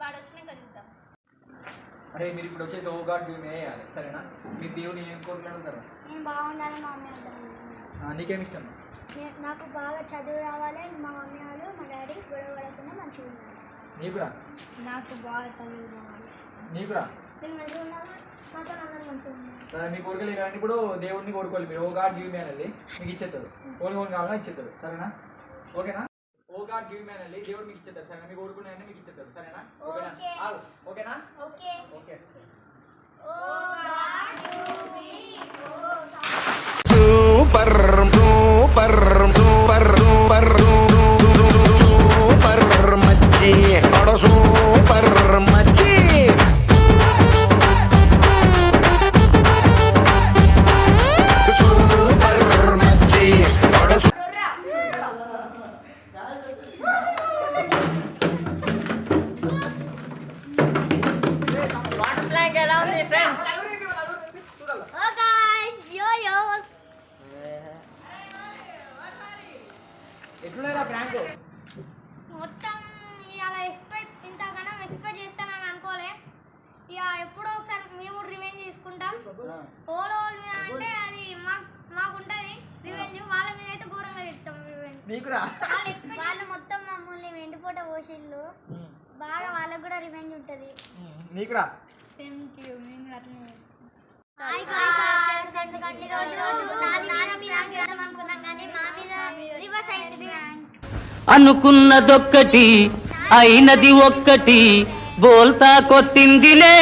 వాడు వచ్చినాక చూద్దాం. అరే మీరు ఇప్పుడు వచ్చేసి ఓ గాడ్ గివ్ మీ వేయాలి, సరేనా? మీ దేవుని ఏం కోరుకుంటారు? నేను బాగుండాలి, మా మమ్మీ వద్దాం. నీకేమి ఇష్టం? నాకు బాగా చదువు రావాలి, మా మమ్మీ వాళ్ళు మా డాడీ గొడవ పడకుండా మంచిగా ఉండాలి. నీకురా? నాకు బాగా చదువు రావాలి. నీకురా? నేను మంచిగా ఉండాలి, మాతో అందరూ మంచిగా ఉండాలి. సరే మీ కోరికలు ఇవ్వండి. ఇప్పుడు దేవుడిని కోరుకోవాలి మీరు. ఓ గాడ్ గివ్ మీ అనేది మీకు ఇచ్చేస్తారు. ఓన్ కావాలని ఇచ్చేస్తారు, సరేనా? ఓకేనా? ఓ గాడ్ గివ్ మీ అనేది దేవుడు మీకు ఇచ్చేస్తారు, సరేనా? మీకు కోరుకునే మీకు ఇచ్చేస్తారు, సరేనా? ఓకేనా? Okay. Okay. Super super super super super మచ్చి సూపర్ మచ్చి సూపర్ మచ్చి ఎలా ఉంది ఫ్రెండ్స్? ఎట్లున్నారా ప్రాంక్? మొత్తం ఇలా ఇంతగానం ఎక్స్పెక్ట్ చేస్తానని అనుకోలే. ఇక ఎప్పుడో ఒకసారి మేము రివెంజ్ తీసుకుంటాం. ఓలో మీద అంటే అది మాకుంటది రివెంజ్, వాళ్ళ మీద అయితే ఘోరంగా తిడతాం రివెంజ్. నీకురా? వాళ్ళు మొత్తం మమ్మల్ని వెండిపోట పోసిళ్ళు, బాగా వాళ్ళకు కూడా రివెంజ్ ఉంటది. నీకురా? Same to you. మేము కూడా అట్లనే చేస్తాం. అనుకున్నదొక్కటి అయినది ఒక్కటి బోల్తా కొట్టిందిలే.